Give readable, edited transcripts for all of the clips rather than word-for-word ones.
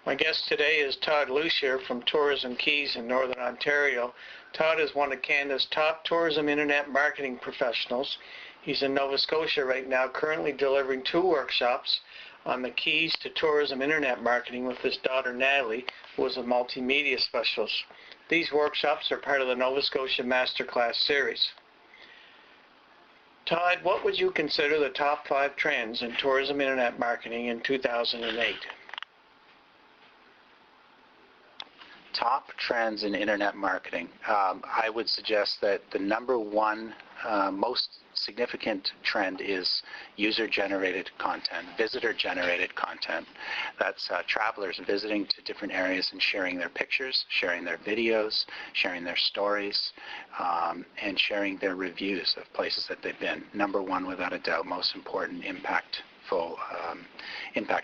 My guest today is Todd Lucier from Tourism Keys in Northern Ontario. Todd is one of Canada's top tourism internet marketing professionals. He's in Nova Scotia right now, currently delivering 2 workshops on the keys to tourism internet marketing with his daughter Natalie, who is a multimedia specialist. These workshops are part of the Nova Scotia Masterclass series. Todd, what would you consider the top 5 trends in tourism internet marketing in 2008? Top trends in internet marketing. I would suggest that the number one most significant trend is user-generated content, visitor-generated content. That's travelers visiting to different areas and sharing their pictures, sharing their videos, sharing their stories, and sharing their reviews of places that they've been. Number one, without a doubt, most important impact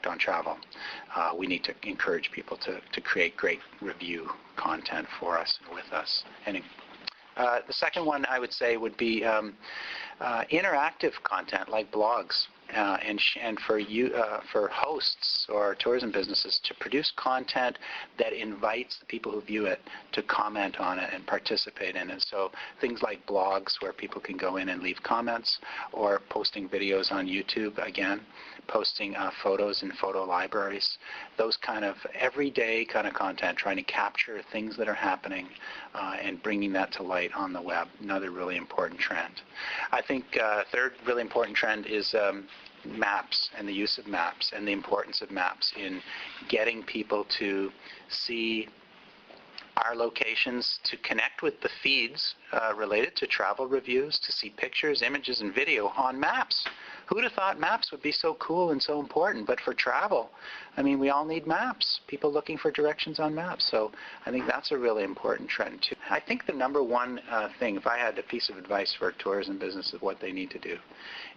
on travel. We need to encourage people to create great review content for us and with us. And the second one I would say would be interactive content like blogs, and for hosts or tourism businesses to produce content that invites the people who view it to comment on it and participate in it. So things like blogs where people can go in and leave comments, or posting videos on YouTube, again, posting photos in photo libraries, those kind of everyday kind of content, trying to capture things that are happening and bringing that to light on the web, another really important trend. I think third really important trend is maps and the use of maps and the importance of maps in getting people to see our locations, to connect with the feeds related to travel reviews, to see pictures, images, and video on maps. Who would have thought maps would be so cool and so important? But for travel, I mean, we all need maps, people looking for directions on maps. So I think that's a really important trend too. I think the number one thing, if I had a piece of advice for tourism business of what they need to do,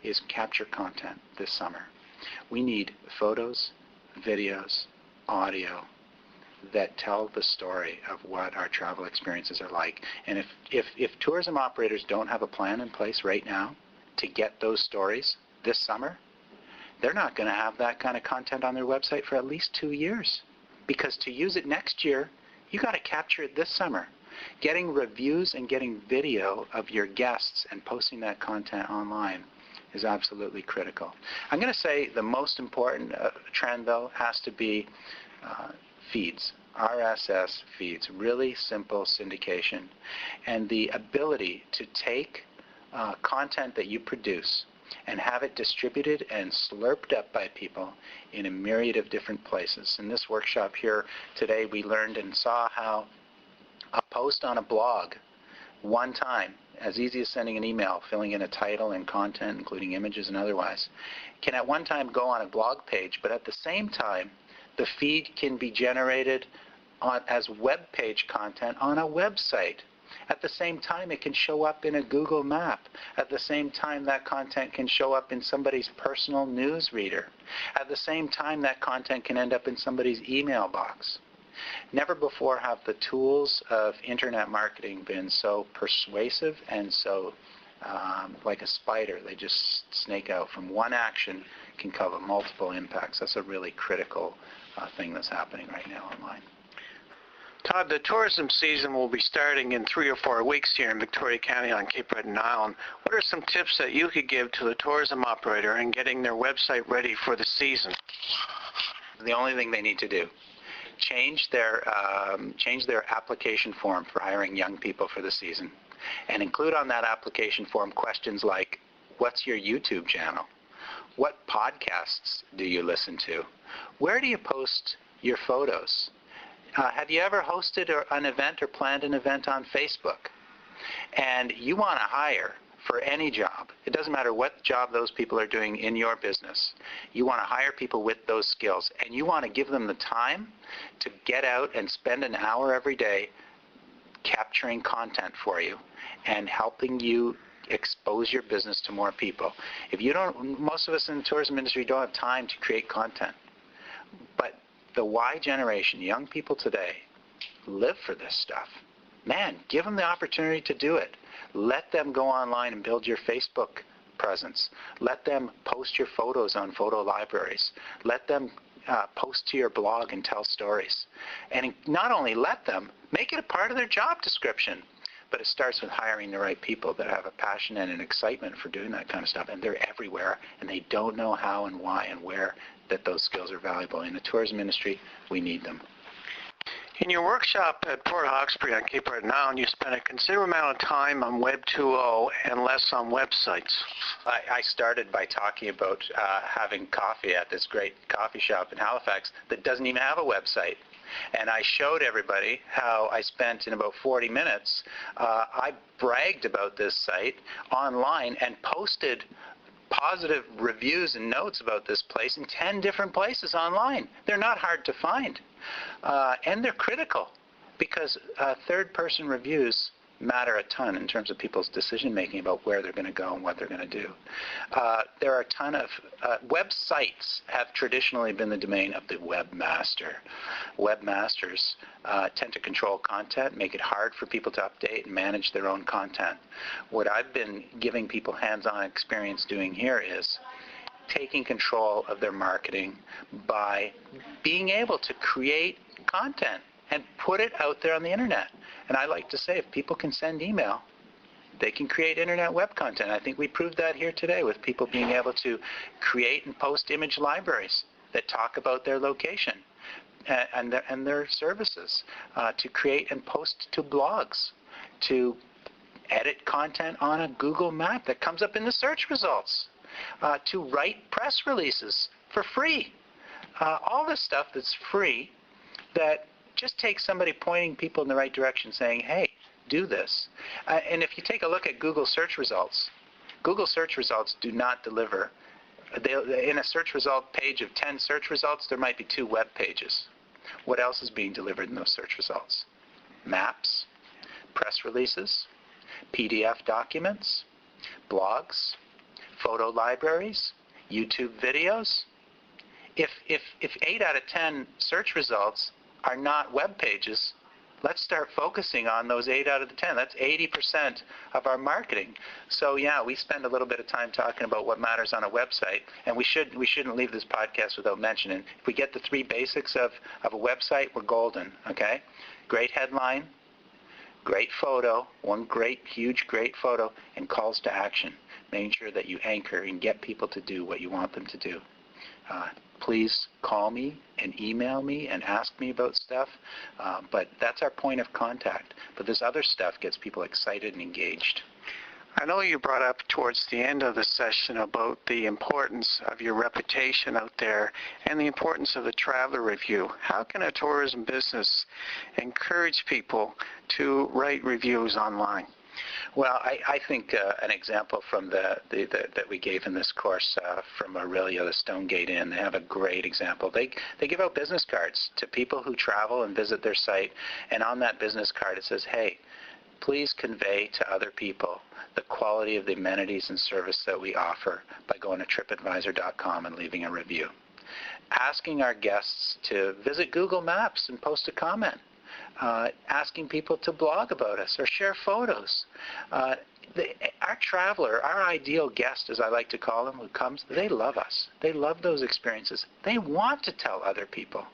is capture content this summer. We need photos, videos, audio that tell the story of what our travel experiences are like. And if tourism operators don't have a plan in place right now to get those stories this summer, they're not going to have that kind of content on their website for at least 2 years. Because to use it next year, you got to capture it this summer. Getting reviews and getting video of your guests and posting that content online is absolutely critical. I'm going to say the most important trend, though, has to be feeds, RSS feeds, really simple syndication, and the ability to take content that you produce and have it distributed and slurped up by people in a myriad of different places. In this workshop here today, we learned and saw how a post on a blog one time, as easy as sending an email, filling in a title and content, including images and otherwise, can at one time go on a blog page, but at the same time, the feed can be generated as web page content on a website. At the same time, it can show up in a Google map. At the same time, that content can show up in somebody's personal news reader. At the same time, that content can end up in somebody's email box. Never before have the tools of internet marketing been so persuasive and so like a spider. They just snake out. From one action can cover multiple impacts. That's a really critical thing that's happening right now online. Todd, the tourism season will be starting in 3 or 4 weeks here in Victoria County on Cape Breton Island. What are some tips that you could give to the tourism operator in getting their website ready for the season? The only thing they need to do, change their application form for hiring young people for the season, and include on that application form questions like, what's your YouTube channel? What podcasts do you listen to? Where do you post your photos? Have you ever hosted an event or planned an event on Facebook? And you want to hire for any job. It doesn't matter what job those people are doing in your business. You want to hire people with those skills, and you want to give them the time to get out and spend an hour every day capturing content for you and helping you expose your business to more people. If you don't, most of us in the tourism industry don't have time to create content. But the Y generation, young people today, live for this stuff. Man, give them the opportunity to do it. Let them go online and build your Facebook presence. Let them post your photos on photo libraries. Let them post to your blog and tell stories. And not only let them, make it a part of their job description. But it starts with hiring the right people that have a passion and an excitement for doing that kind of stuff. And they're everywhere, and they don't know how and why and where that those skills are valuable. In the tourism industry, we need them. In your workshop at Port Hawkesbury on Cape Breton Island, you spent a considerable amount of time on Web 2.0 and less on websites. I started by talking about having coffee at this great coffee shop in Halifax that doesn't even have a website. And I showed everybody how I spent in about 40 minutes. I bragged about this site online and posted positive reviews and notes about this place in 10 different places online. They're not hard to find. And they're critical because third-person reviews matter a ton in terms of people's decision-making about where they're going to go and what they're going to do. There are a ton of websites have traditionally been the domain of the webmaster. Webmasters tend to control content, make it hard for people to update and manage their own content. What I've been giving people hands-on experience doing here is taking control of their marketing by being able to create content and put it out there on the internet. And I like to say, if people can send email, they can create internet web content. I think we proved that here today with people being able to create and post image libraries that talk about their location and their services, to create and post to blogs, to edit content on a Google map that comes up in the search results, to write press releases for free. All this stuff that's free that just takes somebody pointing people in the right direction saying, hey, do this. And if you take a look at Google search results do not deliver. In a search result page of 10 search results, there might be 2 web pages. What else is being delivered in those search results? Maps, press releases, PDF documents, blogs, photo libraries, YouTube videos. If 8 out of 10 search results are not web pages, let's start focusing on those 8 out of the 10. That's 80% of our marketing. So yeah, we spend a little bit of time talking about what matters on a website, and we shouldn't leave this podcast without mentioning. If we get the 3 basics of a website, we're golden, okay? Great headline, great photo, one huge photo, and calls to action, making sure that you anchor and get people to do what you want them to do. Please call me and email me and ask me about stuff, but that's our point of contact. But this other stuff gets people excited and engaged. I know you brought up towards the end of the session about the importance of your reputation out there and the importance of the traveler review. How can a tourism business encourage people to write reviews online? Well, I think an example from that we gave in this course from Aurelia, the Stonegate Inn, they have a great example. They give out business cards to people who travel and visit their site, and on that business card it says, hey, please convey to other people the quality of the amenities and service that we offer by going to tripadvisor.com and leaving a review. Asking our guests to visit Google Maps and post a comment. Asking people to blog about us or share photos. Our traveler, our ideal guest, as I like to call them, who comes, they love us. They love those experiences. They want to tell other people.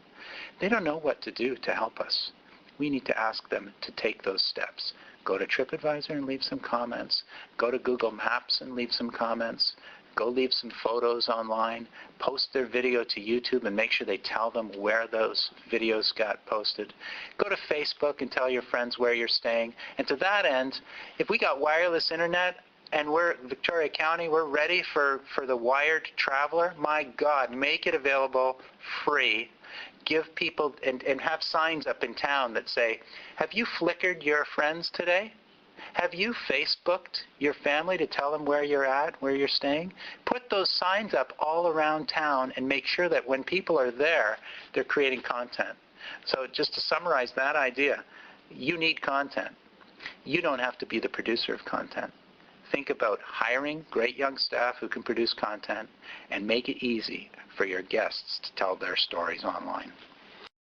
They don't know what to do to help us. We need to ask them to take those steps. Go to TripAdvisor and leave some comments. Go to Google Maps and leave some comments. Go leave some photos online, post their video to YouTube and make sure they tell them where those videos got posted. Go to Facebook and tell your friends where you're staying. And to that end, if we got wireless internet and we're Victoria County, we're ready for the wired traveler, my God, make it available free. Give people, and have signs up in town that say, have you flickered your friends today? Have you Facebooked your family to tell them where you're at, where you're staying? Put those signs up all around town and make sure that when people are there, they're creating content. So just to summarize that idea, you need content. You don't have to be the producer of content. Think about hiring great young staff who can produce content and make it easy for your guests to tell their stories online.